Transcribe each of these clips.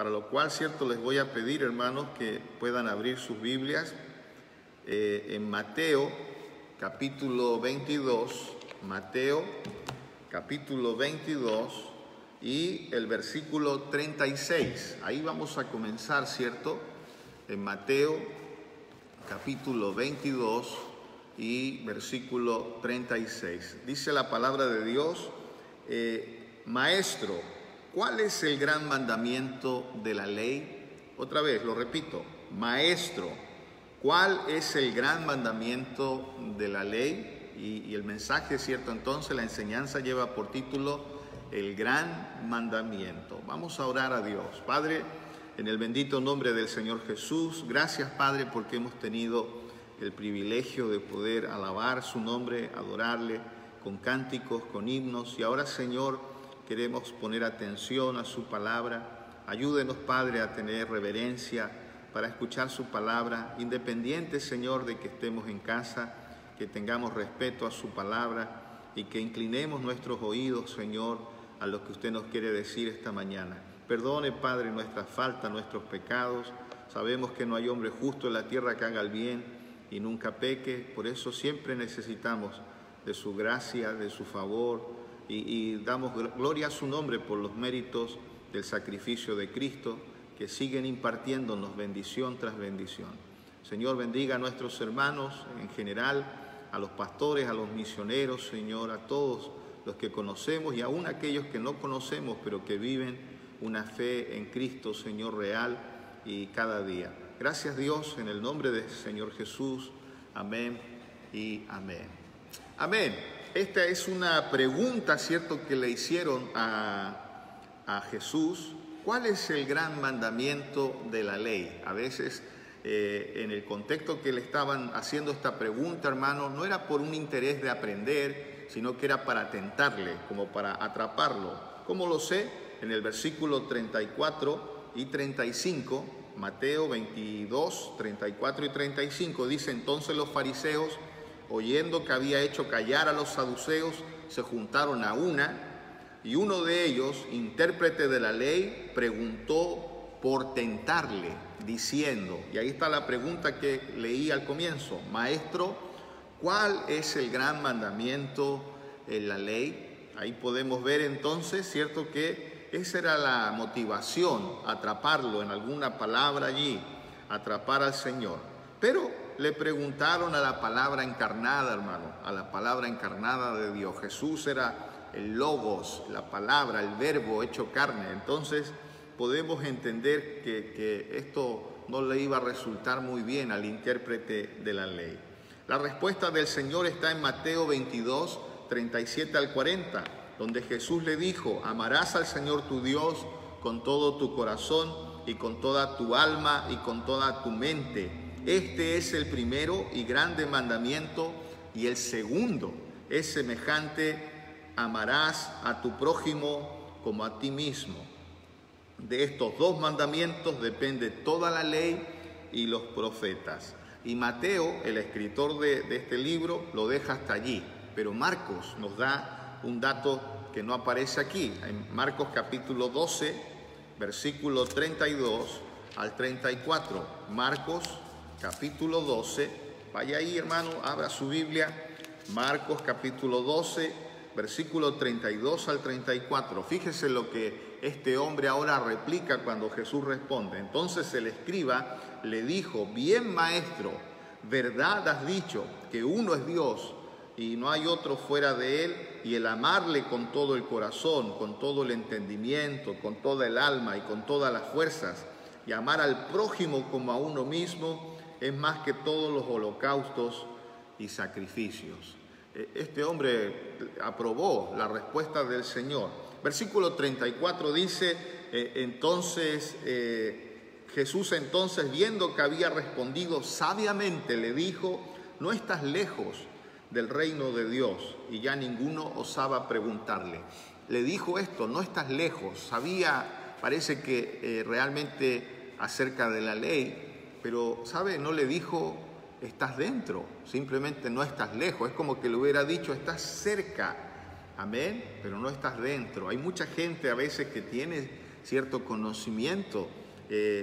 para lo cual, cierto, les voy a pedir, hermanos, que puedan abrir sus Biblias en Mateo, capítulo 22, Mateo, capítulo 22 y el versículo 36. Ahí vamos a comenzar, cierto, en Mateo, capítulo 22 y versículo 36. Dice la palabra de Dios, Maestro, ¿cuál es el gran mandamiento de la ley? Otra vez, lo repito, Maestro, ¿cuál es el gran mandamiento de la ley? Y el mensaje, ¿cierto? Entonces la enseñanza lleva por título el gran mandamiento. Vamos a orar a Dios. Padre, en el bendito nombre del Señor Jesús, gracias, Padre, porque hemos tenido el privilegio de poder alabar su nombre, adorarle con cánticos, con himnos. Y ahora, Señor, queremos poner atención a su palabra. Ayúdenos, Padre, a tener reverencia para escuchar su palabra, independiente, Señor, de que estemos en casa, que tengamos respeto a su palabra y que inclinemos nuestros oídos, Señor, a lo que usted nos quiere decir esta mañana. Perdone, Padre, nuestras faltas, nuestros pecados. Sabemos que no hay hombre justo en la tierra que haga el bien y nunca peque. Por eso siempre necesitamos de su gracia, de su favor, y damos gloria a su nombre por los méritos del sacrificio de Cristo, que siguen impartiéndonos bendición tras bendición. Señor, bendiga a nuestros hermanos en general, a los pastores, a los misioneros, Señor, a todos los que conocemos y aún aquellos que no conocemos, pero que viven una fe en Cristo, Señor, real y cada día. Gracias, Dios, en el nombre del Señor Jesús. Amén y amén. Amén. Esta es una pregunta, ¿cierto?, que le hicieron a Jesús. ¿Cuál es el gran mandamiento de la ley? A veces, en el contexto que le estaban haciendo esta pregunta, hermano, no era por un interés de aprender, sino que era para tentarle, como para atraparlo. ¿Cómo lo sé? En el versículo 34 y 35, Mateo 22, 34 y 35, dice: entonces los fariseos, oyendo que había hecho callar a los saduceos, se juntaron a una, y uno de ellos, intérprete de la ley, preguntó por tentarle, diciendo, y ahí está la pregunta que leí al comienzo: Maestro, ¿cuál es el gran mandamiento en la ley? Ahí podemos ver entonces, cierto, que esa era la motivación, atraparlo en alguna palabra allí, atrapar al Señor. Pero le preguntaron a la palabra encarnada, hermano, a la palabra encarnada de Dios. Jesús era el logos, la palabra, el verbo hecho carne. Entonces podemos entender que esto no le iba a resultar muy bien al intérprete de la ley. La respuesta del Señor está en Mateo 22, 37 al 40, donde Jesús le dijo: amarás al Señor tu Dios con todo tu corazón y con toda tu alma y con toda tu mente. Este es el primero y grande mandamiento, y el segundo es semejante: amarás a tu prójimo como a ti mismo. De estos dos mandamientos depende toda la ley y los profetas. Y Mateo, el escritor de este libro, lo deja hasta allí. Pero Marcos nos da un dato que no aparece aquí. En Marcos capítulo 12, versículo 32 al 34. Marcos capítulo 12. Vaya ahí, hermano, abra su Biblia. Marcos capítulo 12, versículo 32 al 34. Fíjese lo que este hombre ahora replica cuando Jesús responde. Entonces el escriba le dijo: bien, maestro, verdad has dicho, que uno es Dios y no hay otro fuera de él, y el amarle con todo el corazón, con todo el entendimiento, con toda el alma y con todas las fuerzas, y amar al prójimo como a uno mismo, es más que todos los holocaustos y sacrificios. Este hombre aprobó la respuesta del Señor. Versículo 34 dice, Jesús entonces, viendo que había respondido sabiamente, le dijo: no estás lejos del reino de Dios. Y ya ninguno osaba preguntarle. Le dijo esto: no estás lejos. Sabía, parece que realmente acerca de la ley, pero, ¿sabe? No le dijo: estás dentro, simplemente no estás lejos. Es como que le hubiera dicho: estás cerca, amén, pero no estás dentro. Hay mucha gente a veces que tiene cierto conocimiento,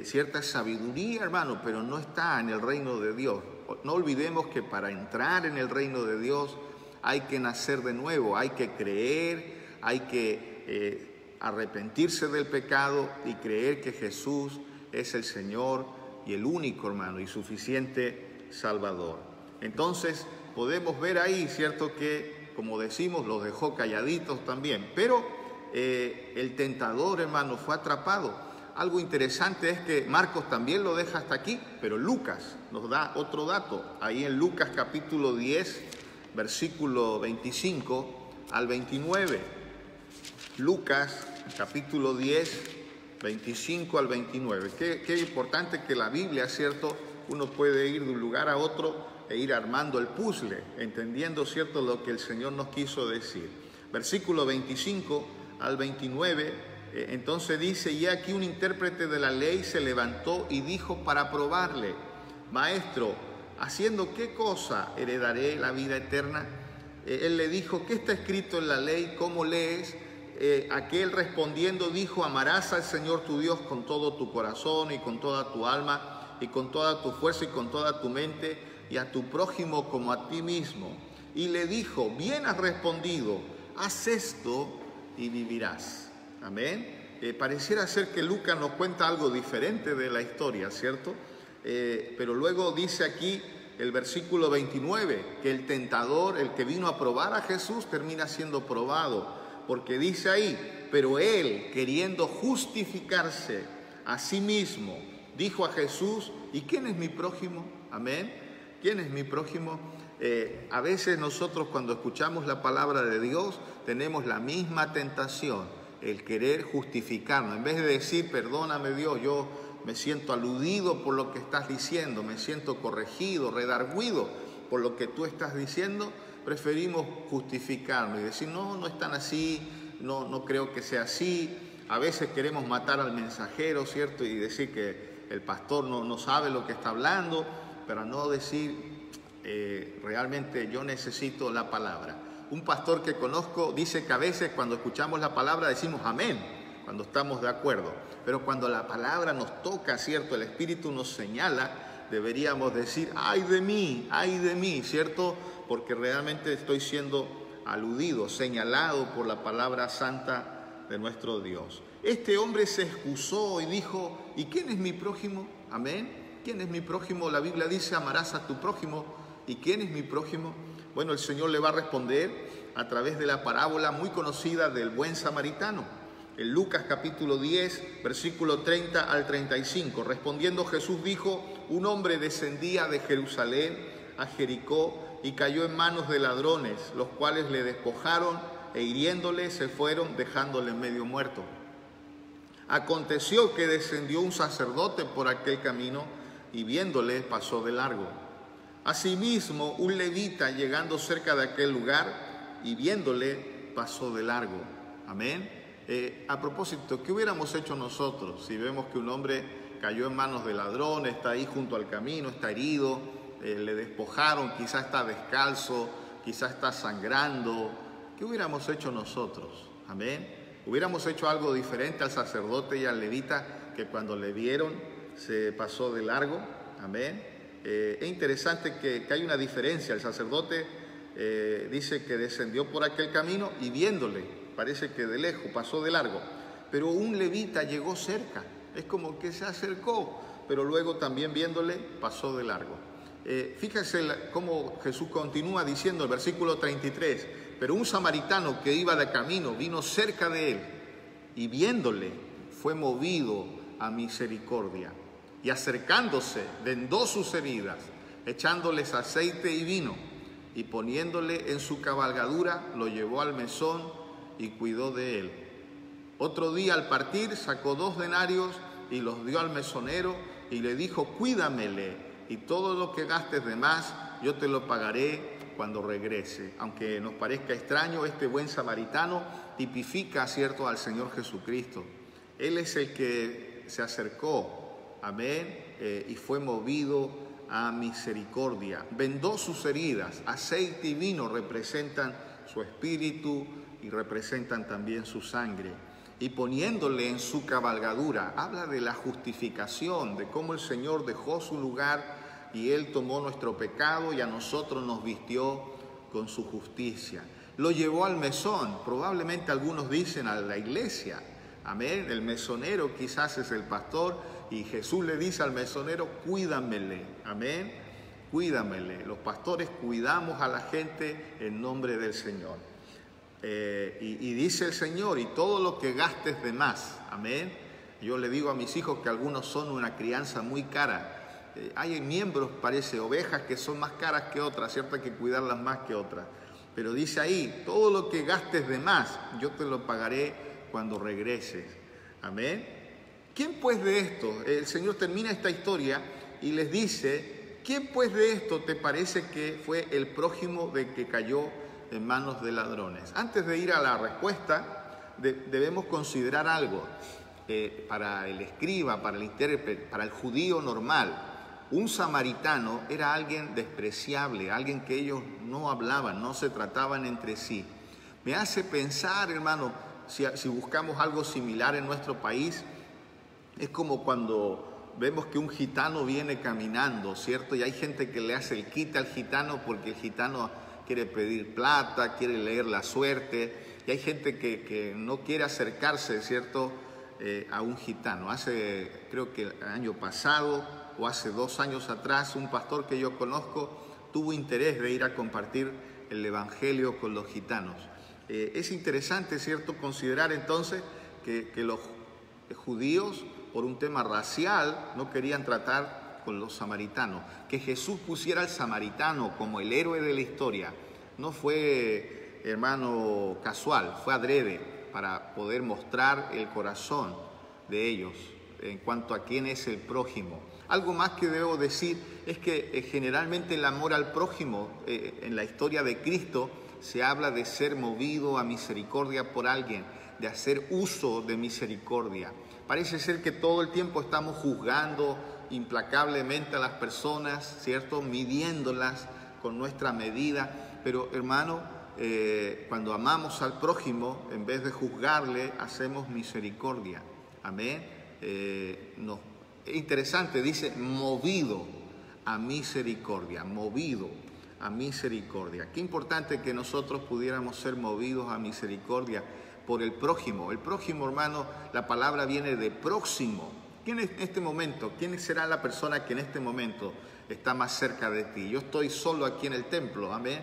cierta sabiduría, hermano, pero no está en el reino de Dios. No olvidemos que para entrar en el reino de Dios hay que nacer de nuevo, hay que creer, hay que arrepentirse del pecado y creer que Jesús es el Señor y el único, hermano, y suficiente Salvador. Entonces podemos ver ahí, cierto, que como decimos, los dejó calladitos también, pero el tentador, hermano, fue atrapado. Algo interesante es que Marcos también lo deja hasta aquí, pero Lucas nos da otro dato. Ahí en Lucas capítulo 10, versículo 25 al 29. Lucas capítulo 10, 25 al 29. Qué importante que la Biblia, ¿cierto? Uno puede ir de un lugar a otro e ir armando el puzzle, entendiendo, ¿cierto?, lo que el Señor nos quiso decir. Versículo 25 al 29. Entonces dice, y aquí un intérprete de la ley se levantó y dijo para probarle: Maestro, ¿haciendo qué cosa heredaré la vida eterna? Él le dijo, ¿qué está escrito en la ley? ¿Cómo lees? Aquel respondiendo dijo, amarás al Señor tu Dios con todo tu corazón y con toda tu alma y con toda tu fuerza y con toda tu mente, y a tu prójimo como a ti mismo. Y le dijo, bien has respondido, haz esto y vivirás. Amén. Pareciera ser que Lucas nos cuenta algo diferente de la historia, ¿cierto? Pero luego dice aquí el versículo 29, que el tentador, el que vino a probar a Jesús, termina siendo probado, porque dice ahí, pero él, queriendo justificarse a sí mismo, dijo a Jesús, ¿y quién es mi prójimo? Amén. ¿Quién es mi prójimo? A veces nosotros cuando escuchamos la palabra de Dios tenemos la misma tentación, el querer justificarnos. En vez de decir, perdóname Dios, yo me siento aludido por lo que estás diciendo, me siento corregido, redarguido por lo que tú estás diciendo, preferimos justificarnos y decir, no, no es tan así, no creo que sea así. A veces queremos matar al mensajero, ¿cierto? Y decir que el pastor no sabe lo que está hablando, pero no decir, realmente yo necesito la palabra. Un pastor que conozco dice que a veces cuando escuchamos la palabra decimos amén, cuando estamos de acuerdo. Pero cuando la palabra nos toca, ¿cierto? El Espíritu nos señala, deberíamos decir, ay de mí, ¿cierto? Porque realmente estoy siendo aludido, señalado por la palabra santa de nuestro Dios. Este hombre se excusó y dijo, ¿y quién es mi prójimo? Amén. ¿Quién es mi prójimo? La Biblia dice, amarás a tu prójimo. ¿Y quién es mi prójimo? Bueno, el Señor le va a responder a través de la parábola muy conocida del buen samaritano. En Lucas capítulo 10, versículo 30 al 35. Respondiendo Jesús dijo, un hombre descendía de Jerusalén a Jericó y cayó en manos de ladrones, los cuales le despojaron e hiriéndole se fueron dejándole medio muerto. Aconteció que descendió un sacerdote por aquel camino y viéndole pasó de largo. Asimismo, un levita llegando cerca de aquel lugar y viéndole pasó de largo. Amén. A propósito, ¿qué hubiéramos hecho nosotros si vemos que un hombre cayó en manos de ladrones, está ahí junto al camino, está herido, le despojaron, quizás está descalzo, quizás está sangrando? ¿Qué hubiéramos hecho nosotros? Amén. ¿Hubiéramos hecho algo diferente al sacerdote y al levita que cuando le vieron se pasó de largo? Amén. Es interesante que hay una diferencia. El sacerdote dice que descendió por aquel camino y viéndole, parece que de lejos, pasó de largo. Pero un levita llegó cerca, es como que se acercó, pero luego también viéndole pasó de largo. Fíjese cómo Jesús continúa diciendo el versículo 33, pero un samaritano que iba de camino vino cerca de él y viéndole fue movido a misericordia. Y acercándose, vendó sus heridas, echándoles aceite y vino, y poniéndole en su cabalgadura, lo llevó al mesón y cuidó de él. Otro día al partir sacó 2 denarios y los dio al mesonero y le dijo, cuídamele, y todo lo que gastes de más, yo te lo pagaré cuando regrese. Aunque nos parezca extraño, este buen samaritano tipifica, ¿cierto?, al Señor Jesucristo. Él es el que se acercó, amén, y fue movido a misericordia. Vendó sus heridas, aceite y vino representan su espíritu y representan también su sangre. y poniéndole en su cabalgadura. Habla de la justificación, de cómo el Señor dejó su lugar y Él tomó nuestro pecado y a nosotros nos vistió con su justicia. Lo llevó al mesón, probablemente algunos dicen a la iglesia. Amén. El mesonero quizás es el pastor y Jesús le dice al mesonero, cuídamele. Amén. Cuídamele. Los pastores cuidamos a la gente en nombre del Señor. Y dice el Señor, y todo lo que gastes de más. Amén. Yo le digo a mis hijos que algunos son una crianza muy cara. Hay miembros, parece, ovejas que son más caras que otras, cierto, hay que cuidarlas más que otras. Pero dice ahí, todo lo que gastes de más, yo te lo pagaré cuando regreses. Amén. ¿Quién pues de esto? El Señor termina esta historia y les dice, ¿quién pues de esto te parece que fue el prójimo de que cayó en manos de ladrones? Antes de ir a la respuesta, debemos considerar algo. Para el escriba, para el intérprete, para el judío normal, un samaritano era alguien despreciable, alguien que ellos no hablaban, no se trataban entre sí. Me hace pensar, hermano, si buscamos algo similar en nuestro país, es como cuando vemos que un gitano viene caminando, ¿cierto? Y hay gente que le hace el quite al gitano porque el gitano quiere pedir plata, quiere leer la suerte, y hay gente que no quiere acercarse, ¿cierto?, a un gitano. Creo que el año pasado o hace 2 años atrás, un pastor que yo conozco tuvo interés de ir a compartir el evangelio con los gitanos. Es interesante, ¿cierto?, considerar entonces que los judíos, por un tema racial, no querían tratar con los samaritanos. Que Jesús pusiera al samaritano como el héroe de la historia no fue, hermano, casual, fue adrede para poder mostrar el corazón de ellos en cuanto a quién es el prójimo. Algo más que debo decir es que generalmente el amor al prójimo en la historia de Cristo se habla de ser movido a misericordia por alguien, de hacer uso de misericordia. Parece ser que todo el tiempo estamos juzgando implacablemente a las personas, ¿cierto?, midiéndolas con nuestra medida, pero hermano, cuando amamos al prójimo, en vez de juzgarle, hacemos misericordia. Amén. Es interesante, dice movido a misericordia, movido a misericordia. Qué importante que nosotros pudiéramos ser movidos a misericordia por el prójimo. El prójimo, hermano, la palabra viene de próximo. ¿Quién en este momento? ¿Quién será la persona que en este momento está más cerca de ti? Yo estoy solo aquí en el templo, amén.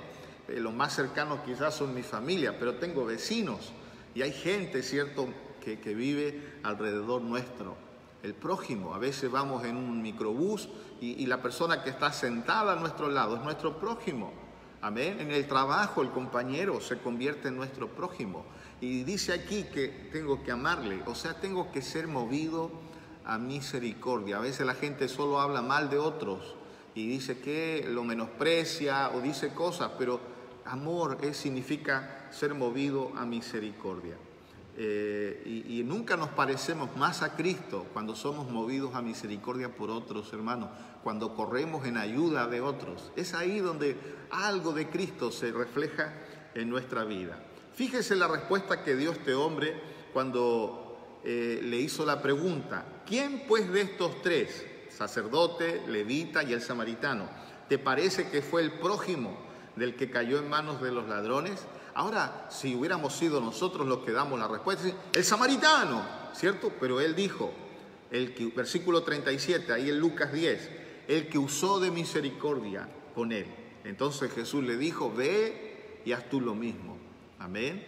Los más cercanos quizás son mi familia, pero tengo vecinos y hay gente, ¿cierto?, que vive alrededor nuestro. El prójimo, a veces vamos en un microbús y la persona que está sentada a nuestro lado es nuestro prójimo. Amén. En el trabajo el compañero se convierte en nuestro prójimo. Y dice aquí que tengo que amarle, o sea, tengo que ser movido a misericordia. A veces la gente solo habla mal de otros y dice que lo menosprecia o dice cosas, pero amor significa ser movido a misericordia. Y nunca nos parecemos más a Cristo cuando somos movidos a misericordia por otros, hermanos, cuando corremos en ayuda de otros. Es ahí donde algo de Cristo se refleja en nuestra vida. Fíjese la respuesta que dio este hombre cuando le hizo la pregunta: ¿quién pues de estos tres, sacerdote, levita y el samaritano, te parece que fue el prójimo del que cayó en manos de los ladrones? Ahora, si hubiéramos sido nosotros los que damos la respuesta, el samaritano, ¿cierto? Pero él dijo, versículo 37, ahí en Lucas 10, el que usó de misericordia con él. Entonces Jesús le dijo, ve y haz tú lo mismo. Amén.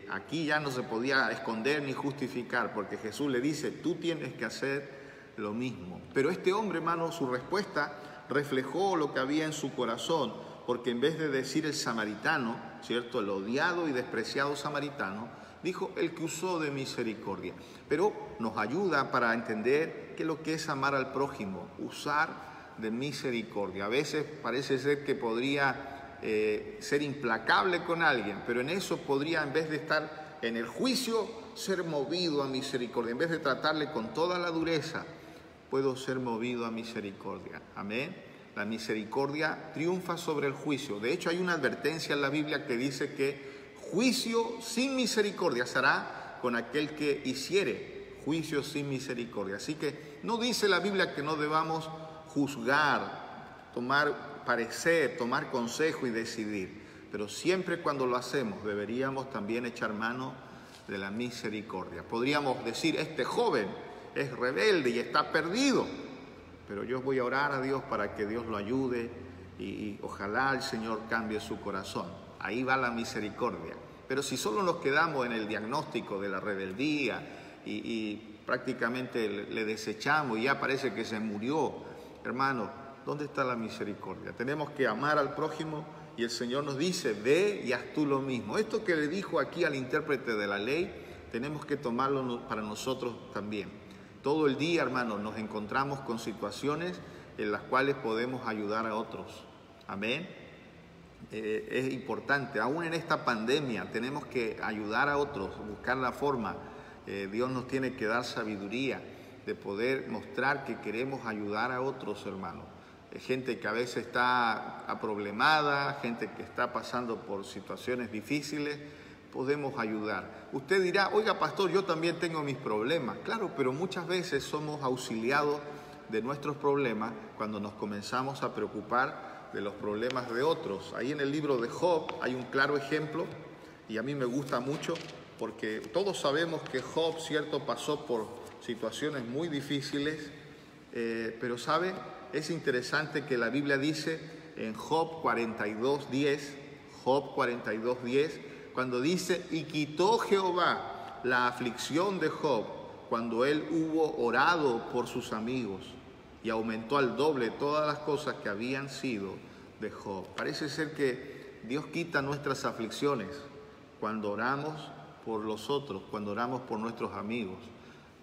Aquí ya no se podía esconder ni justificar, porque Jesús le dice, tú tienes que hacer lo mismo. Pero este hombre, hermano, su respuesta reflejó lo que había en su corazón, porque en vez de decir el samaritano, ¿cierto?, el odiado y despreciado samaritano, dijo el que usó de misericordia. Pero nos ayuda para entender qué es lo que es amar al prójimo, usar de misericordia. A veces parece ser que podría ser implacable con alguien, pero en eso podría, en vez de estar en el juicio, ser movido a misericordia. En vez de tratarle con toda la dureza, puedo ser movido a misericordia. Amén. La misericordia triunfa sobre el juicio. De hecho, hay una advertencia en la Biblia que dice que juicio sin misericordia será con aquel que hiciere juicio sin misericordia. Así que no dice la Biblia que no debamos juzgar, tomar parecer, tomar consejo y decidir, pero siempre cuando lo hacemos deberíamos también echar mano de la misericordia. Podríamos decir, este joven es rebelde y está perdido, pero yo voy a orar a Dios para que Dios lo ayude y ojalá el Señor cambie su corazón. Ahí va la misericordia. Pero si solo nos quedamos en el diagnóstico de la rebeldía y prácticamente le desechamos y ya parece que se murió, hermano, ¿dónde está la misericordia? Tenemos que amar al prójimo y el Señor nos dice, ve y haz tú lo mismo. Esto que le dijo aquí al intérprete de la ley, tenemos que tomarlo para nosotros también. Todo el día, hermano, nos encontramos con situaciones en las cuales podemos ayudar a otros. Amén. Es importante, aún en esta pandemia, tenemos que ayudar a otros, buscar la forma. Dios nos tiene que dar sabiduría de poder mostrar que queremos ayudar a otros, hermanos. Gente que a veces está aproblemada, gente que está pasando por situaciones difíciles, podemos ayudar. Usted dirá, oiga pastor, yo también tengo mis problemas. Claro, pero muchas veces somos auxiliados de nuestros problemas cuando nos comenzamos a preocupar de los problemas de otros. Ahí en el libro de Job hay un claro ejemplo y a mí me gusta mucho porque todos sabemos que Job, cierto, pasó por situaciones muy difíciles, pero ¿sabe? Es interesante que la Biblia dice en Job 42:10, Job 42:10, cuando dice, y quitó Jehová la aflicción de Job cuando él hubo orado por sus amigos y aumentó al doble todas las cosas que habían sido de Job. Parece ser que Dios quita nuestras aflicciones cuando oramos por los otros, cuando oramos por nuestros amigos.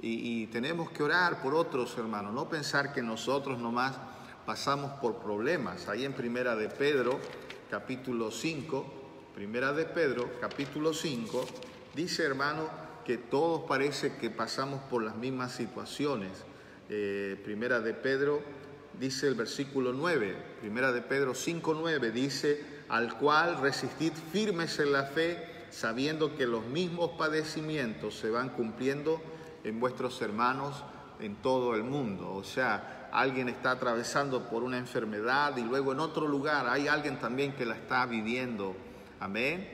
Y tenemos que orar por otros, hermanos, no pensar que nosotros nomás pasamos por problemas. Ahí en Primera de Pedro, capítulo 5, Primera de Pedro, capítulo 5, dice, hermano, que todos parece que pasamos por las mismas situaciones. Primera de Pedro, dice el versículo 9, Primera de Pedro 5:9, dice, al cual resistid firmes en la fe, sabiendo que los mismos padecimientos se van cumpliendo en vuestros hermanos en todo el mundo. O sea, alguien está atravesando por una enfermedad y luego en otro lugar hay alguien también que la está viviendo. Amén.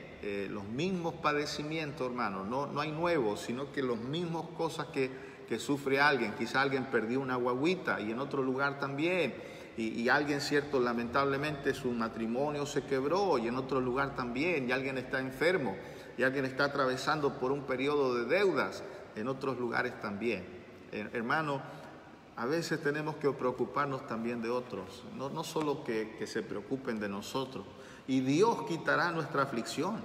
Los mismos padecimientos, hermanos, no hay nuevos, sino que los mismos cosas que sufre alguien. Quizá alguien perdió una guagüita y en otro lugar también. Y alguien, cierto, lamentablemente su matrimonio se quebró y en otro lugar también. Y alguien está enfermo y alguien está atravesando por un periodo de deudas en otros lugares también. Hermano, a veces tenemos que preocuparnos también de otros, no solo que se preocupen de nosotros. Y Dios quitará nuestra aflicción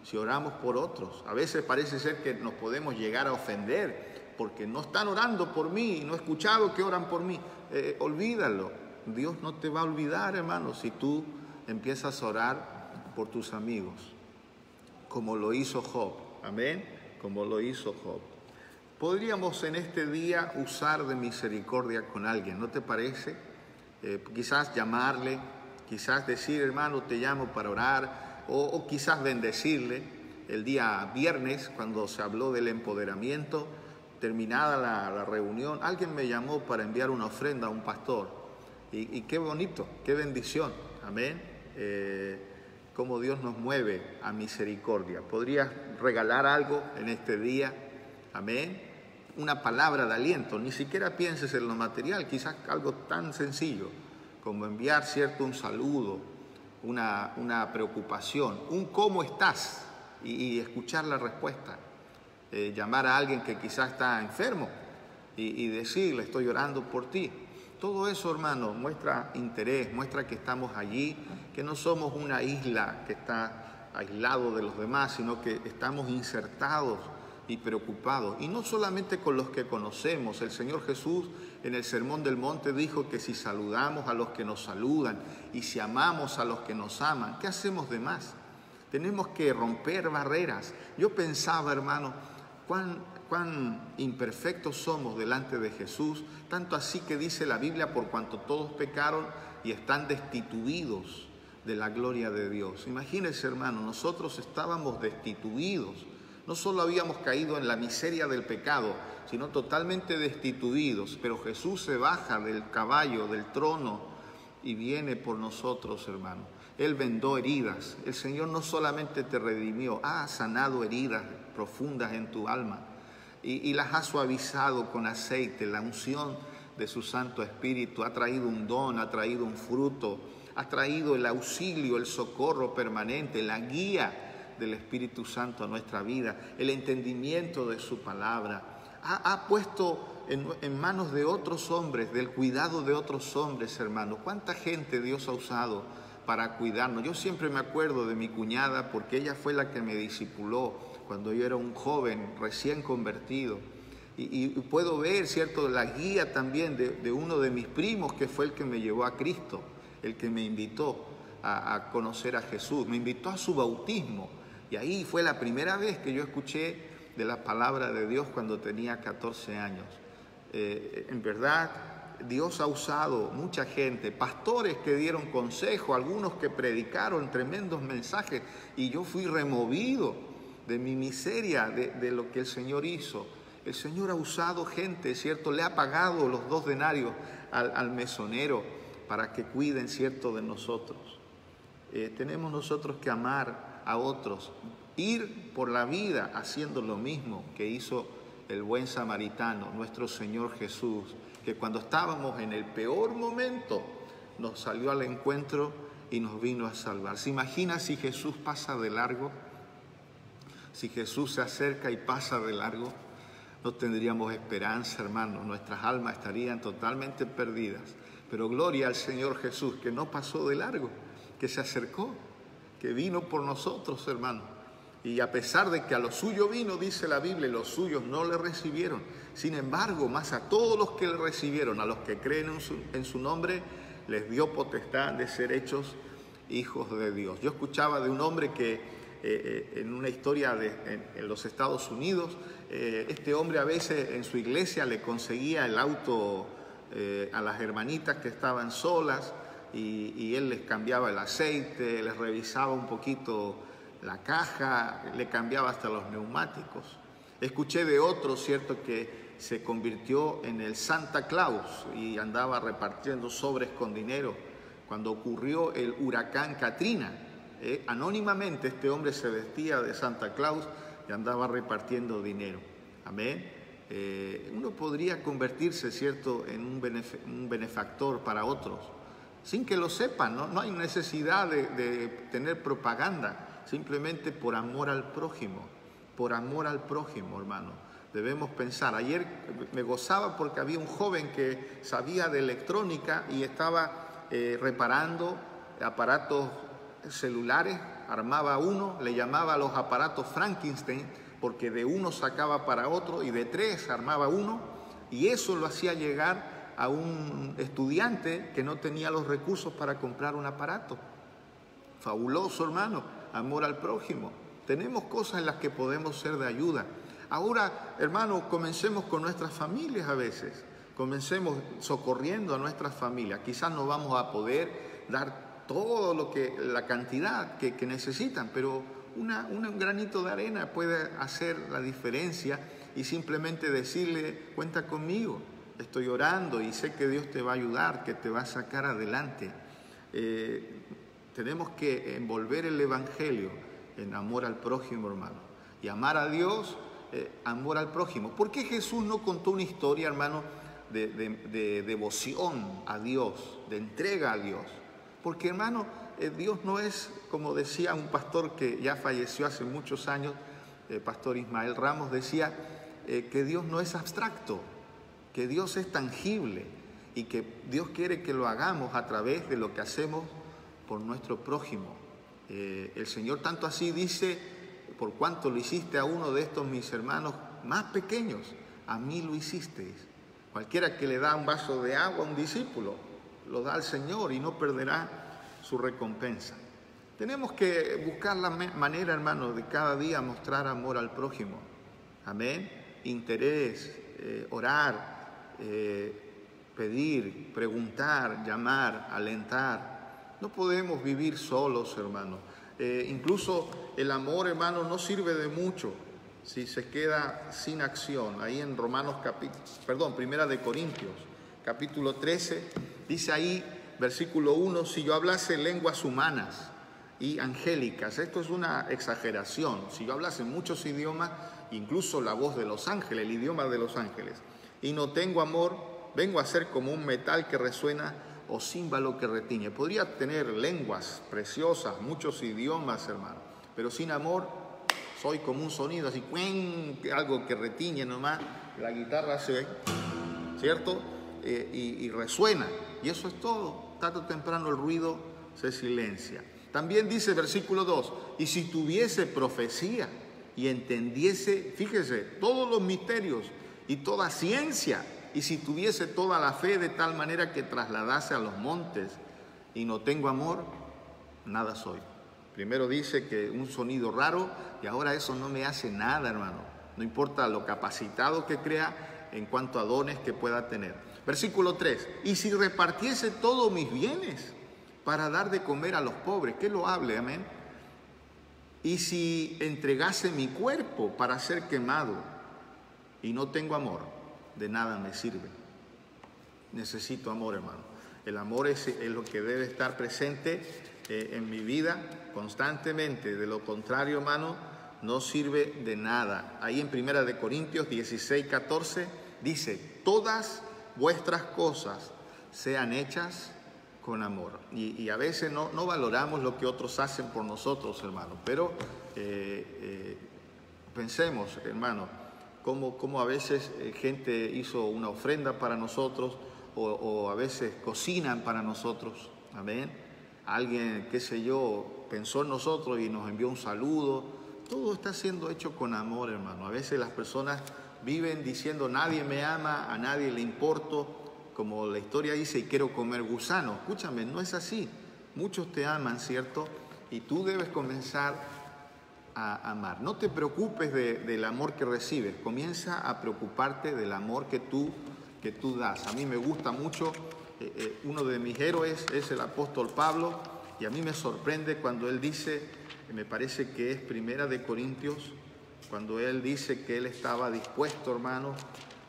si oramos por otros. A veces parece ser que nos podemos llegar a ofender porque no están orando por mí, no he escuchado que oran por mí. Olvídalo, Dios no te va a olvidar, hermano, si tú empiezas a orar por tus amigos, como lo hizo Job. Amén, como lo hizo Job. Podríamos en este día usar de misericordia con alguien, ¿no te parece? Quizás llamarle, quizás decir, hermano, te llamo para orar, o quizás bendecirle. El día viernes, cuando se habló del empoderamiento, terminada la reunión, alguien me llamó para enviar una ofrenda a un pastor. Y qué bonito, qué bendición, amén. Cómo Dios nos mueve a misericordia. ¿Podrías regalar algo en este día? Amén. Una palabra de aliento, ni siquiera pienses en lo material, quizás algo tan sencillo como enviar, cierto, un saludo, una preocupación, un cómo estás y escuchar la respuesta. Llamar a alguien que quizás está enfermo y decirle, estoy orando por ti. Todo eso, hermano, muestra interés, muestra que estamos allí, que no somos una isla que está aislado de los demás, sino que estamos insertados y preocupados. Y no solamente con los que conocemos. El Señor Jesús en el Sermón del Monte dijo que si saludamos a los que nos saludan y si amamos a los que nos aman, ¿qué hacemos de más? Tenemos que romper barreras. Yo pensaba, hermano, cuán imperfectos somos delante de Jesús, tanto así que dice la Biblia, por cuanto todos pecaron y están destituidos de la gloria de Dios. Imagínense, hermano, nosotros estábamos destituidos, No solo habíamos caído en la miseria del pecado, sino totalmente destituidos, pero Jesús se baja del caballo, del trono, y viene por nosotros, hermano. Él vendó heridas. El Señor no solamente te redimió, ha sanado heridas profundas en tu alma y las ha suavizado con aceite. La unción de su Santo Espíritu ha traído un don, ha traído un fruto, ha traído el auxilio, el socorro permanente, la guía del Espíritu Santo a nuestra vida, el entendimiento de su palabra. Ha puesto en manos de otros hombres, del cuidado de otros hombres, hermanos. ¿Cuánta gente Dios ha usado para cuidarnos? Yo siempre me acuerdo de mi cuñada, porque ella fue la que me discipuló cuando yo era un joven recién convertido. Y puedo ver, ¿cierto?, la guía también de uno de mis primos, que fue el que me llevó a Cristo, el que me invitó a conocer a Jesús, me invitó a su bautismo. Y ahí fue la primera vez que yo escuché de la palabra de Dios cuando tenía 14 años. En verdad, Dios ha usado mucha gente, pastores que dieron consejo, algunos que predicaron tremendos mensajes, y yo fui removido de mi miseria, de lo que el Señor hizo. El Señor ha usado gente, ¿cierto? Le ha pagado los 2 denarios al mesonero para que cuiden, ¿cierto?, de nosotros. Tenemos nosotros que amar a otros, ir por la vida haciendo lo mismo que hizo el buen samaritano, nuestro Señor Jesús, que cuando estábamos en el peor momento nos salió al encuentro y nos vino a salvar. ¿Se imagina si Jesús pasa de largo? Si Jesús se acerca y pasa de largo, no tendríamos esperanza, hermanos. Nuestras almas estarían totalmente perdidas. Pero gloria al Señor Jesús, que no pasó de largo, que se acercó, que vino por nosotros, hermanos. Y a pesar de que a los suyos vino, dice la Biblia, los suyos no le recibieron. Sin embargo, más a todos los que le recibieron, a los que creen en su nombre, les dio potestad de ser hechos hijos de Dios. Yo escuchaba de un hombre que en una historia en los Estados Unidos, este hombre a veces en su iglesia le conseguía el auto a las hermanitas que estaban solas, y él les cambiaba el aceite, les revisaba un poquito la caja, le cambiaba hasta los neumáticos. Escuché de otro, ¿cierto?, que se convirtió en el Santa Claus y andaba repartiendo sobres con dinero. Cuando ocurrió el huracán Katrina, anónimamente este hombre se vestía de Santa Claus y andaba repartiendo dinero. Amén. Uno podría convertirse, ¿cierto?, en un benefactor para otros, sin que lo sepan, ¿no? No hay necesidad de tener propaganda. Simplemente por amor al prójimo, hermano. Debemos pensar. Ayer me gozaba porque había un joven que sabía de electrónica y estaba reparando aparatos celulares, armaba uno, le llamaba a los aparatos Frankenstein, porque de uno sacaba para otro y de 3 armaba uno, y eso lo hacía llegar a un estudiante que no tenía los recursos para comprar un aparato. Fabuloso, hermano. Amor al prójimo. Tenemos cosas en las que podemos ser de ayuda. Ahora, hermano, comencemos con nuestras familias a veces. Comencemos socorriendo a nuestras familias. Quizás no vamos a poder dar todo la cantidad que necesitan, pero un granito de arena puede hacer la diferencia, y simplemente decirle: cuenta conmigo, estoy orando y sé que Dios te va a ayudar, que te va a sacar adelante. Tenemos que envolver el Evangelio en amor al prójimo, hermano. Y amar a Dios, amor al prójimo. ¿Por qué Jesús no contó una historia, hermano, de devoción a Dios, de entrega a Dios? Porque, hermano, Dios no es, como decía un pastor que ya falleció hace muchos años, el pastor Ismael Ramos, decía que Dios no es abstracto, que Dios es tangible, y que Dios quiere que lo hagamos a través de lo que hacemos por nuestro prójimo. El Señor tanto así dice: por cuanto lo hiciste a uno de estos mis hermanos más pequeños, a mí lo hicisteis. Cualquiera que le da un vaso de agua a un discípulo, lo da al Señor y no perderá su recompensa. Tenemos que buscar la manera, hermano, de cada día mostrar amor al prójimo. Amén. Interés, orar, pedir, preguntar, llamar, alentar. No podemos vivir solos, hermano. Incluso el amor, hermano, no sirve de mucho si se queda sin acción. Ahí en Primera de Corintios, capítulo 13, dice ahí, versículo 1, si yo hablase lenguas humanas y angélicas, esto es una exageración, si yo hablase muchos idiomas, incluso la voz de los ángeles, el idioma de los ángeles, y no tengo amor, vengo a ser como un metal que resuena o címbalo que retiñe. Podría tener lenguas preciosas, muchos idiomas, hermano, pero sin amor soy como un sonido así, algo que retiñe nomás, la guitarra se, ¿cierto? Y resuena, y eso es todo. Tarde o temprano el ruido se silencia. También dice versículo 2, y si tuviese profecía y entendiese, fíjese, todos los misterios y toda ciencia, y si tuviese toda la fe de tal manera que trasladase a los montes, y no tengo amor, nada soy. Primero dice que un sonido raro, y ahora eso no me hace nada, hermano. No importa lo capacitado que crea en cuanto a dones que pueda tener. Versículo 3, y si repartiese todos mis bienes para dar de comer a los pobres, que lo hable, amén. Y si entregase mi cuerpo para ser quemado y no tengo amor, de nada me sirve. Necesito amor, hermano. El amor es lo que debe estar presente en mi vida constantemente. De lo contrario, hermano, no sirve de nada. Ahí en Primera de Corintios 16, 14 dice, todas vuestras cosas sean hechas con amor. Y a veces no valoramos lo que otros hacen por nosotros, hermano, pero pensemos, hermano, cómo a veces gente hizo una ofrenda para nosotros o a veces cocinan para nosotros, amén. Alguien, qué sé yo, pensó en nosotros y nos envió un saludo. Todo está siendo hecho con amor, hermano. A veces las personas viven diciendo, nadie me ama, a nadie le importo, como la historia dice, y quiero comer gusano. Escúchame, no es así. Muchos te aman, ¿cierto? Y tú debes comenzar a amar. No te preocupes del amor que recibes. Comienza a preocuparte del amor que tú das. A mí me gusta mucho, uno de mis héroes es el apóstol Pablo, y a mí me sorprende cuando él dice, me parece que es Primera de Corintios, cuando él dice que él estaba dispuesto, hermano,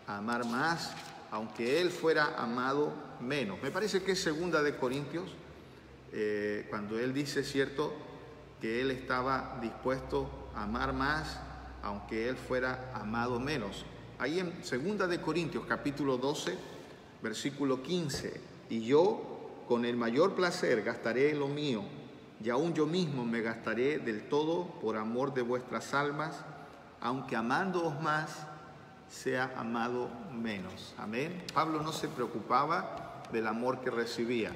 a amar más, aunque él fuera amado menos. Me parece que es Segunda de Corintios, cuando él dice, cierto, que él estaba dispuesto a amar más, aunque él fuera amado menos. Ahí en Segunda de Corintios, capítulo 12, versículo 15, y yo con el mayor placer gastaré lo mío, y aún yo mismo me gastaré del todo por amor de vuestras almas, aunque amándoos más, sea amado menos. Amén. Pablo no se preocupaba del amor que recibía,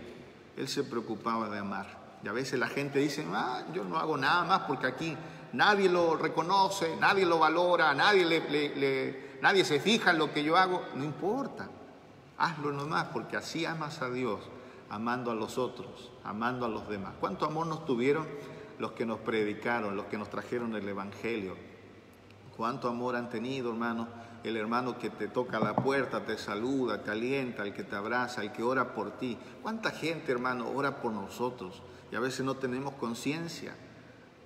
él se preocupaba de amar. Y a veces la gente dice, yo no hago nada más porque aquí nadie lo reconoce, nadie lo valora, nadie se fija en lo que yo hago. No importa, hazlo nomás, porque así amas a Dios, amando a los otros, amando a los demás. ¿Cuánto amor nos tuvieron los que nos predicaron, los que nos trajeron el Evangelio? ¿Cuánto amor han tenido, hermano? El hermano que te toca la puerta, te saluda, te alienta, el que te abraza, el que ora por ti. ¿Cuánta gente, hermano, ora por nosotros? Y a veces no tenemos conciencia.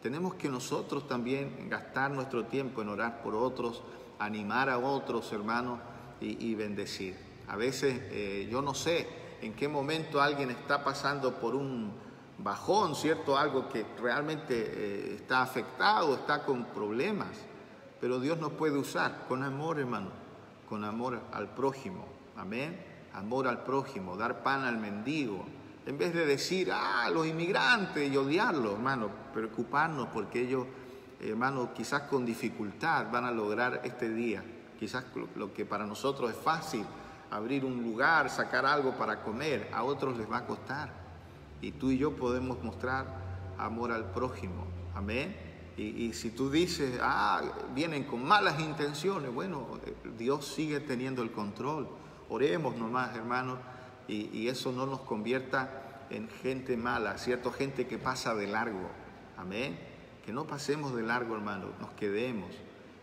Tenemos que nosotros también gastar nuestro tiempo en orar por otros, animar a otros, hermano, y bendecir. A veces yo no sé en qué momento alguien está pasando por un bajón, ¿cierto? Algo que realmente está afectado, está con problemas. Pero Dios nos puede usar con amor, hermano, con amor al prójimo. Amén. Amor al prójimo, dar pan al mendigo. En vez de decir, los inmigrantes y odiarlos, hermano, preocuparnos porque ellos, hermano, quizás con dificultad van a lograr este día. Quizás lo que para nosotros es fácil, abrir un lugar, sacar algo para comer, a otros les va a costar. Y tú y yo podemos mostrar amor al prójimo. Amén. Y si tú dices, vienen con malas intenciones, bueno, Dios sigue teniendo el control. Oremos nomás, hermanos, y eso no nos convierta en gente mala, ¿cierto? Gente que pasa de largo. Amén. Que no pasemos de largo, hermano, nos quedemos.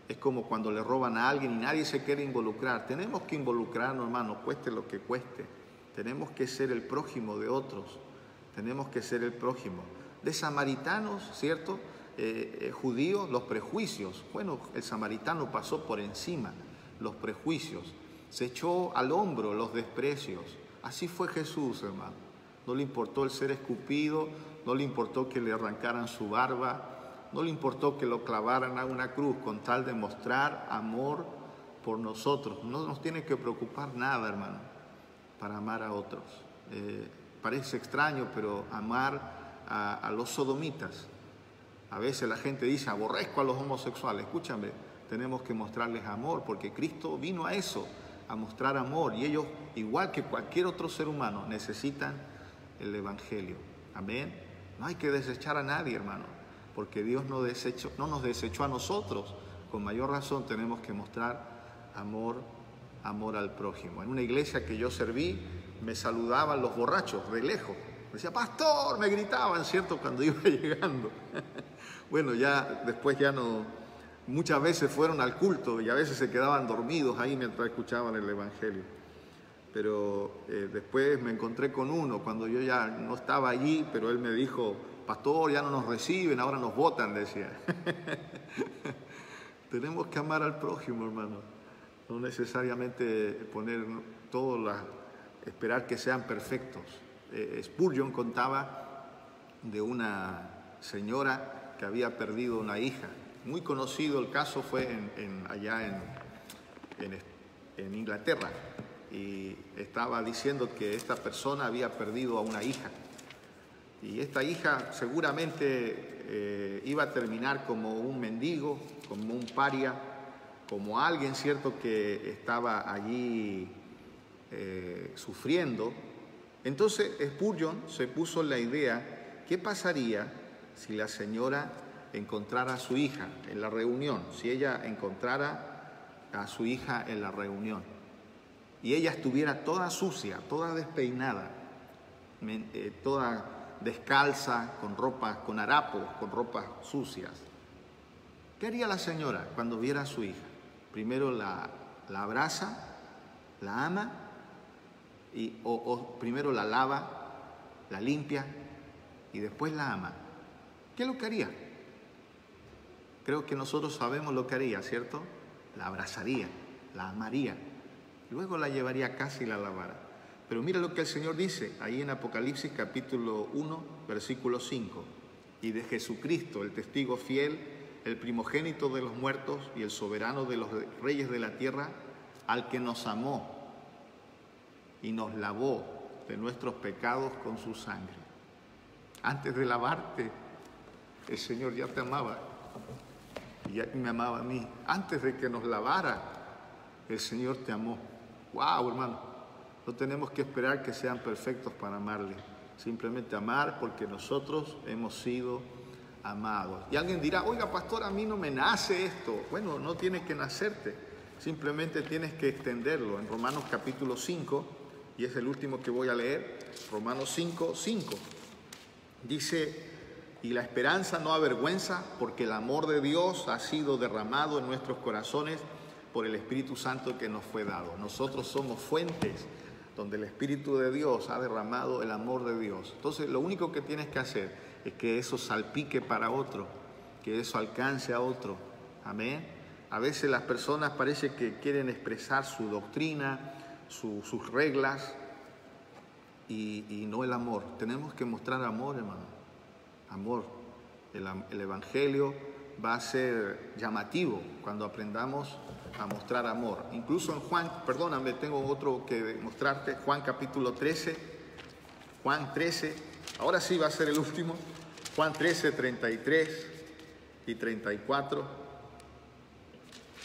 Es como cuando le roban a alguien y nadie se quiere involucrar. Tenemos que involucrarnos, hermano, cueste lo que cueste. Tenemos que ser el prójimo de otros. Tenemos que ser el prójimo. De samaritanos, ¿cierto? judíos, los prejuicios. Bueno, el samaritano pasó por encima los prejuicios, se echó al hombro los desprecios. Así fue Jesús, hermano. No le importó el ser escupido, no le importó que le arrancaran su barba, no le importó que lo clavaran a una cruz, con tal de mostrar amor por nosotros. No nos tiene que preocupar nada, hermano, para amar a otros. Parece extraño, pero amar a los sodomitas. A veces la gente dice, aborrezco a los homosexuales. Escúchame, tenemos que mostrarles amor, porque Cristo vino a eso, a mostrar amor. Y ellos, igual que cualquier otro ser humano, necesitan el Evangelio. Amén. No hay que desechar a nadie, hermano, porque Dios no nos desechó a nosotros. Con mayor razón tenemos que mostrar amor al prójimo. En una iglesia que yo serví, me saludaban los borrachos de lejos. Me decía, pastor, me gritaban, ¿cierto?, cuando iba llegando. Bueno, ya después ya no, muchas veces fueron al culto y a veces se quedaban dormidos ahí mientras escuchaban el Evangelio. Pero después me encontré con uno cuando yo ya no estaba allí, pero él me dijo, pastor, ya no nos reciben, ahora nos votan, decía. Tenemos que amar al prójimo, hermano. No necesariamente poner esperar que sean perfectos. Spurgeon contaba de una señora que había perdido una hija. Muy conocido el caso, fue allá en Inglaterra, y estaba diciendo que esta persona había perdido a una hija, y esta hija seguramente iba a terminar como un mendigo, como un paria, como alguien, cierto, que estaba allí sufriendo. Entonces Spurgeon se puso la idea, ¿qué pasaría si la señora encontrara a su hija en la reunión? Si ella encontrara a su hija en la reunión y ella estuviera toda sucia, toda despeinada, toda descalza, con harapos, con ropas sucias, ¿qué haría la señora cuando viera a su hija? Primero la abraza, la ama, o primero la lava, la limpia y después la ama. ¿Qué es lo que haría? Creo que nosotros sabemos lo que haría, ¿cierto? La abrazaría, la amaría, luego la llevaría a casa y la lavara. Pero mira lo que el Señor dice ahí en Apocalipsis capítulo 1, versículo 5. Y de Jesucristo, el testigo fiel, el primogénito de los muertos y el soberano de los reyes de la tierra, al que nos amó y nos lavó de nuestros pecados con su sangre. Antes de lavarte, el Señor ya te amaba y ya me amaba a mí. Antes de que nos lavara, el Señor te amó. ¡Wow, hermano! No tenemos que esperar que sean perfectos para amarle. Simplemente amar porque nosotros hemos sido amados. Y alguien dirá, oiga, pastor, a mí no me nace esto. Bueno, no tiene que nacerte. Simplemente tienes que extenderlo. En Romanos capítulo 5, y es el último que voy a leer, Romanos 5, 5. Dice, y la esperanza no avergüenza, porque el amor de Dios ha sido derramado en nuestros corazones por el Espíritu Santo que nos fue dado. Nosotros somos fuentes donde el Espíritu de Dios ha derramado el amor de Dios. Entonces, lo único que tienes que hacer es que eso salpique para otro, que eso alcance a otro. Amén. A veces las personas parece que quieren expresar su doctrina, sus reglas, y no el amor. Tenemos que mostrar amor, hermano. Amor. El Evangelio va a ser llamativo cuando aprendamos a mostrar amor. Incluso en Juan, perdóname, tengo otro que mostrarte, Juan capítulo 13, Juan 13, ahora sí va a ser el último, Juan 13, 33 y 34,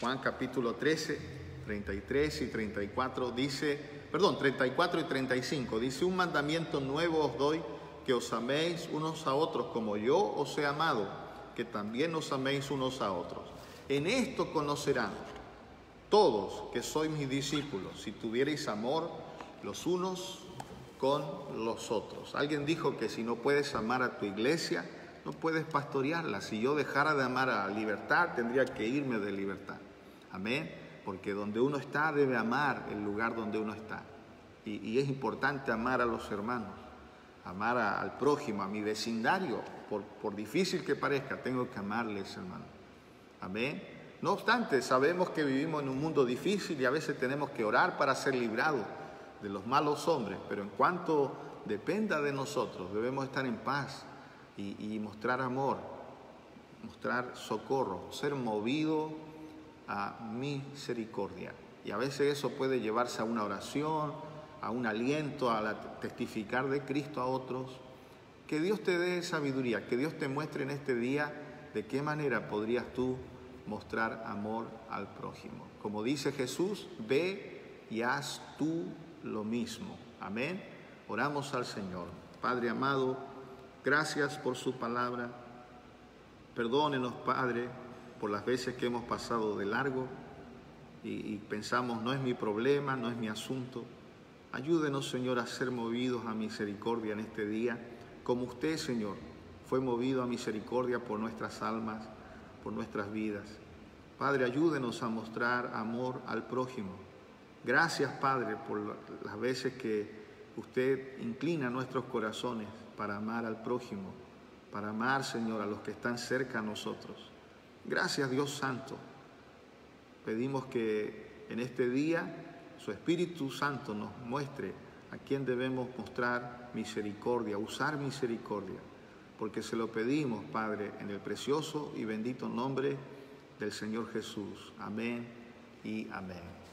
Juan capítulo 13, 33 y 34 dice, 34 y 35, dice, un mandamiento nuevo os doy, que os améis unos a otros como yo os he amado, que también os améis unos a otros. En esto conocerán todos que sois mis discípulos, si tuvierais amor los unos con los otros. Alguien dijo que si no puedes amar a tu iglesia, no puedes pastorearla. Si yo dejara de amar a Libertad, tendría que irme de Libertad. Amén. Porque donde uno está, debe amar el lugar donde uno está. Y es importante amar a los hermanos. amar al prójimo, a mi vecindario, por difícil que parezca, tengo que amarles, hermano. Amén. No obstante, sabemos que vivimos en un mundo difícil y a veces tenemos que orar para ser librados de los malos hombres, pero en cuanto dependa de nosotros, debemos estar en paz y mostrar amor, mostrar socorro, ser movido a misericordia. Y a veces eso puede llevarse a una oración, a un aliento, a testificar de Cristo a otros. Que Dios te dé sabiduría, que Dios te muestre en este día de qué manera podrías tú mostrar amor al prójimo. Como dice Jesús, ve y haz tú lo mismo. Amén. Oramos al Señor. Padre amado, gracias por su palabra. Perdónenos, Padre, por las veces que hemos pasado de largo y pensamos, no es mi problema, no es mi asunto. Ayúdenos, Señor, a ser movidos a misericordia en este día, como usted, Señor, fue movido a misericordia por nuestras almas, por nuestras vidas. Padre, ayúdenos a mostrar amor al prójimo. Gracias, Padre, por las veces que usted inclina nuestros corazones para amar al prójimo, para amar, Señor, a los que están cerca a nosotros. Gracias, Dios Santo. Pedimos que en este día su Espíritu Santo nos muestre a quién debemos mostrar misericordia, usar misericordia, porque se lo pedimos, Padre, en el precioso y bendito nombre del Señor Jesús. Amén y amén.